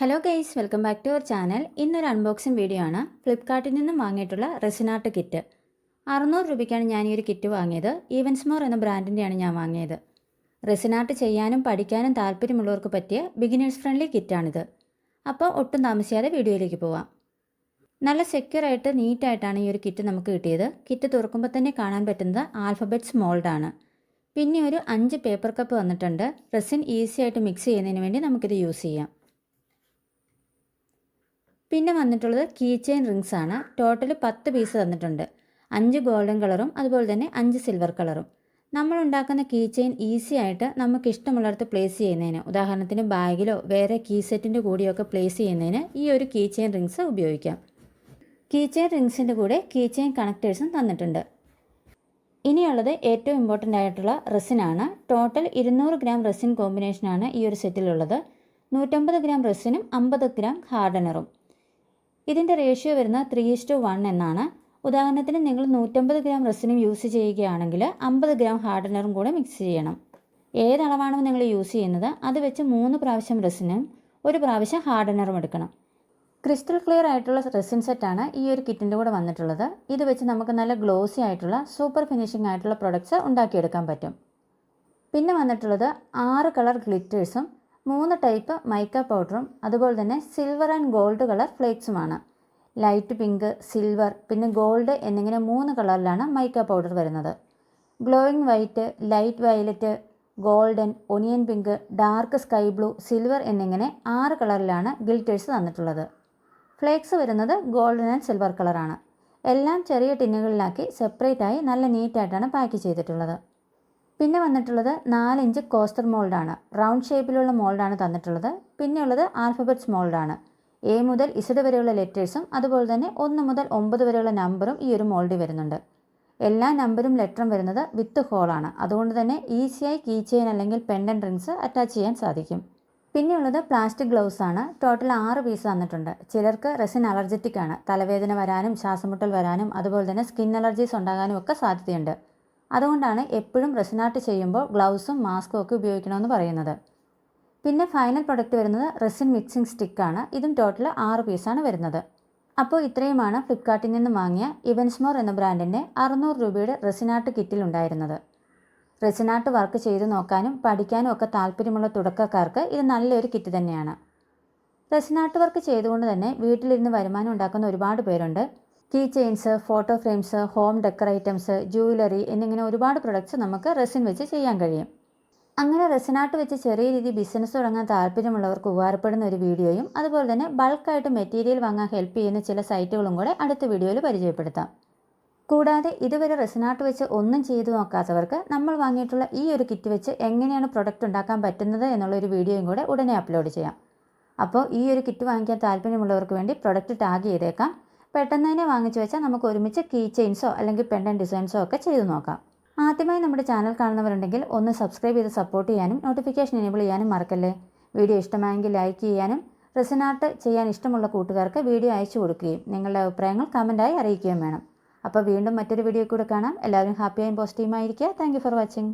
Hello guys, welcome back to our channel. ഇന്നൊരു unboxing video ആണ്. ഫ്ലിപ്കാർട്ടിൽ നിന്നും വാങ്ങിയിട്ടുള്ള റെസിൻ ആർട്ട് കിറ്റ്. 600 രൂപയ്ക്കാണ് ഞാൻ ഈ ഒരു കിറ്റ് വാങ്ങിയത്. ഈവൻസ്മോർ എന്ന ബ്രാൻഡിൻ്റെയാണ് ഞാൻ വാങ്ങിയത്. റെസിൻ ആർട്ട് ചെയ്യാനും പഠിക്കാനും താല്പര്യമുള്ളവർക്ക് പറ്റിയ ബിഗിനേഴ്സ് ഫ്രണ്ട്ലി കിറ്റാണിത്. അപ്പോൾ ഒട്ടും താമസിയാതെ വീഡിയോയിലേക്ക് പോവാം. നല്ല സെക്യൂറായിട്ട് നീറ്റായിട്ടാണ് ഈ ഒരു കിറ്റ് നമുക്ക് കിട്ടിയത്. കിറ്റ് തുറക്കുമ്പോൾ തന്നെ കാണാൻ പറ്റുന്നത് ആൽഫബറ്റ്സ് മോൾഡാണ്. പിന്നെ ഒരു 5 പേപ്പർ കപ്പ് വന്നിട്ടുണ്ട്. റെസിൻ ഈസി ആയിട്ട് മിക്സ് ചെയ്യുന്നതിന് വേണ്ടി നമുക്കിത് യൂസ് ചെയ്യാം. പിന്നെ വന്നിട്ടുള്ളത് കീ ചെയിൻ റിങ്സ് ആണ്. ടോട്ടൽ 10 പീസ് തന്നിട്ടുണ്ട്. 5 ഗോൾഡൻ കളറും അതുപോലെ തന്നെ 5 സിൽവർ കളറും. നമ്മൾ ഉണ്ടാക്കുന്ന കീ ചെയിൻ ഈസി ആയിട്ട് നമുക്ക് ഇഷ്ടമുള്ളിടത്ത് പ്ലേസ് ചെയ്യുന്നതിന്, ഉദാഹരണത്തിന് ബാഗിലോ വേറെ കീ സെറ്റിൻ്റെ കൂടെയൊക്കെ പ്ലേസ് ചെയ്യുന്നതിന് ഈ ഒരു കീ ചെയിൻ റിങ്സ് ഉപയോഗിക്കാം. കീ ചെയിൻ റിങ്സിൻ്റെ കൂടെ കീ ചെയിൻ കണക്റ്റേഴ്സും തന്നിട്ടുണ്ട്. ഇനിയുള്ളത് ഏറ്റവും ഇമ്പോർട്ടൻ്റ് ആയിട്ടുള്ള റെസിനാണ്. ടോട്ടൽ 200 ഗ്രാം റെസിൻ കോമ്പിനേഷനാണ് ഈ ഒരു സെറ്റിലുള്ളത്. 150 ഗ്രാം റെസിനും 50 ഗ്രാം ഹാർഡനറും. ഇതിൻ്റെ റേഷ്യോ വരുന്നത് 3:1 എന്നാണ്. ഉദാഹരണത്തിന് നിങ്ങൾ 150 ഗ്രാം റെസിനും യൂസ് ചെയ്യുകയാണെങ്കിൽ 50 ഗ്രാം ഹാർഡനറും കൂടെ മിക്സ് ചെയ്യണം. ഏതളവാണോ നിങ്ങൾ യൂസ് ചെയ്യുന്നത് അത് വെച്ച് 3 പ്രാവശ്യം റെസിനും 1 പ്രാവശ്യം ഹാർഡനറും എടുക്കണം. ക്രിസ്റ്റൽ ക്ലിയർ ആയിട്ടുള്ള റെസിൻ സെറ്റാണ് ഈ ഒരു കിറ്റിൻ്റെ കൂടെ വന്നിട്ടുള്ളത്. ഇത് വെച്ച് നമുക്ക് നല്ല ഗ്ലോസി ആയിട്ടുള്ള സൂപ്പർ ഫിനിഷിംഗ് ആയിട്ടുള്ള പ്രൊഡക്ട്സ് ഉണ്ടാക്കിയെടുക്കാൻ പറ്റും. പിന്നെ വന്നിട്ടുള്ളത് 6 കളർ ഗ്ലിറ്റേഴ്സും 3 ടൈപ്പ് മൈക്ക പൗഡറും അതുപോലെ തന്നെ സിൽവർ ആൻഡ് ഗോൾഡ് കളർ ഫ്ലേക്സുമാണ്. ലൈറ്റ് പിങ്ക്, സിൽവർ, പിന്നെ ഗോൾഡ് എന്നിങ്ങനെ 3 കളറിലാണ് മൈക്ക പൗഡർ വരുന്നത്. Glowing white, light violet, golden, onion pink, dark sky blue, silver എന്നിങ്ങനെ 6 കളറിലാണ് ഗിൽറ്റേഴ്സ് തന്നിട്ടുള്ളത്. ഫ്ലേക്സ് വരുന്നത് ഗോൾഡൻ ആൻഡ് സിൽവർ കളറാണ്. എല്ലാം ചെറിയ ടിന്നുകളിലാക്കി സെപ്പറേറ്റ് ആയി നല്ല നീറ്റായിട്ടാണ് പാക്ക് ചെയ്തിട്ടുള്ളത്. പിന്നെ വന്നിട്ടുള്ളത് 4 ഇഞ്ച് കോസ്റ്റർ മോൾഡാണ്. റൗണ്ട് ഷേപ്പിലുള്ള മോൾഡാണ് തന്നിട്ടുള്ളത്. പിന്നെയുള്ളത് ആൽഫബറ്റ്സ് മോൾഡാണ്. A മുതൽ Z വരെയുള്ള ലെറ്റേഴ്സും അതുപോലെ തന്നെ 1 മുതൽ 9 വരെയുള്ള നമ്പറും ഈ ഒരു മോൾഡിൽ വരുന്നുണ്ട്. എല്ലാ നമ്പറും ലെറ്ററും വരുന്നത് വിത്ത് ഹോളാണ്. അതുകൊണ്ട് തന്നെ ഈസിയായി കീ ചെയിൻ അല്ലെങ്കിൽ പെൻഡൻ റിങ്സ് അറ്റാച്ച് ചെയ്യാൻ സാധിക്കും. പിന്നെയുള്ളത് പ്ലാസ്റ്റിക് ഗ്ലൗസ് ആണ്. ടോട്ടൽ 6 പീസ് തന്നിട്ടുണ്ട്. ചിലർക്ക് റെസിൻ അലർജറ്റിക് ആണ്. തലവേദന വരാനും ശ്വാസമുട്ടൽ വരാനും അതുപോലെ തന്നെ സ്കിൻ അലർജീസ് ഉണ്ടാകാനും ഒക്കെ സാധ്യതയുണ്ട്. അതുകൊണ്ടാണ് എപ്പോഴും റെസിൻ ആർട്ട് ചെയ്യുമ്പോൾ ഗ്ലൗസും മാസ്കും ഒക്കെ ഉപയോഗിക്കണമെന്ന് പറയുന്നത്. പിന്നെ ഫൈനൽ പ്രൊഡക്റ്റ് വരുന്നത് റെസിൻ മിക്സിംഗ് സ്റ്റിക്കാണ്. ഇതും ടോട്ടൽ 6 പീസാണ് വരുന്നത്. അപ്പോൾ ഇത്രയുമാണ് ഫ്ലിപ്കാർട്ടിൽ നിന്ന് വാങ്ങിയ ഇവൻസ്മോർ എന്ന ബ്രാൻഡിൻ്റെ 600 രൂപയുടെ റെസിൻ ആർട്ട് കിറ്റിൽ ഉണ്ടായിരുന്നത്. റെസിൻ ആർട്ട് വർക്ക് ചെയ്തു നോക്കാനും പഠിക്കാനും ഒക്കെ താല്പര്യമുള്ള തുടക്കക്കാർക്ക് ഇത് നല്ലൊരു കിറ്റ് തന്നെയാണ്. റെസിൻ ആർട്ട് വർക്ക് ചെയ്തുകൊണ്ട് തന്നെ വീട്ടിലിരുന്ന് വരുമാനം ഉണ്ടാക്കുന്ന ഒരുപാട് പേരുണ്ട്. Key chains, photo frames, home decor items, jewellery എന്നിങ്ങനെ ഒരുപാട് പ്രൊഡക്ട്സ് നമുക്ക് റെസിൻ വെച്ച് ചെയ്യാൻ കഴിയും. അങ്ങനെ റെസിൻ ആർട്ട് വെച്ച് ചെറിയ രീതിയിൽ ബിസിനസ് തുടങ്ങാൻ താല്പര്യമുള്ളവർക്ക് ഉപകാരപ്പെടുന്ന ഒരു വീഡിയോയും അതുപോലെ തന്നെ ബൾക്കായിട്ട് മെറ്റീരിയൽ വാങ്ങാൻ ഹെൽപ്പ് ചെയ്യുന്ന ചില സൈറ്റുകളും കൂടെ അടുത്ത വീഡിയോയിൽ പരിചയപ്പെടുത്താം. കൂടാതെ ഇതുവരെ റെസിൻ ആർട്ട് വെച്ച് ഒന്നും ചെയ്തു നോക്കാത്തവർക്ക് നമ്മൾ വാങ്ങിയിട്ടുള്ള ഈ ഒരു കിറ്റ് വെച്ച് എങ്ങനെയാണ് പ്രൊഡക്റ്റ് ഉണ്ടാക്കാൻ പറ്റുന്നത് എന്നുള്ളൊരു വീഡിയോയും കൂടെ ഉടനെ അപ്ലോഡ് ചെയ്യാം. അപ്പോൾ ഈ ഒരു കിറ്റ് വാങ്ങിക്കാൻ താല്പര്യമുള്ളവർക്ക് വേണ്ടി പ്രൊഡക്റ്റ് ടാഗ് ചെയ്തേക്കാം. പെട്ടെന്ന് തന്നെ വാങ്ങിച്ചു വെച്ചാൽ നമുക്ക് ഒരുമിച്ച് കീ ചെയിൻസോ അല്ലെങ്കിൽ പെൻഡൻ ഡിസൈൻസോ ഒക്കെ ചെയ്തു നോക്കാം. ആദ്യമായി നമ്മുടെ ചാനൽ കാണുന്നവരുണ്ടെങ്കിൽ ഒന്ന് സബ്സ്ക്രൈബ് ചെയ്ത് സപ്പോർട്ട് ചെയ്യാനും നോട്ടിഫിക്കേഷൻ എനേബിൾ ചെയ്യാനും മറക്കല്ലേ. വീഡിയോ ഇഷ്ടമായെങ്കിൽ ലൈക്ക് ചെയ്യാനും റെസിൻ ആർട്ട് ചെയ്യാൻ ഇഷ്ടമുള്ള കൂട്ടുകാർക്ക് വീഡിയോ അയച്ചു കൊടുക്കുകയും നിങ്ങളുടെ അഭിപ്രായങ്ങൾ കമൻറ്റായി അറിയിക്കുകയും വേണം. അപ്പോൾ വീണ്ടും മറ്റൊരു വീഡിയോ കൂടെ കാണാം. എല്ലാവരും ഹാപ്പിയായും പോസിറ്റീവായിരിക്കുക. Thank you for watching.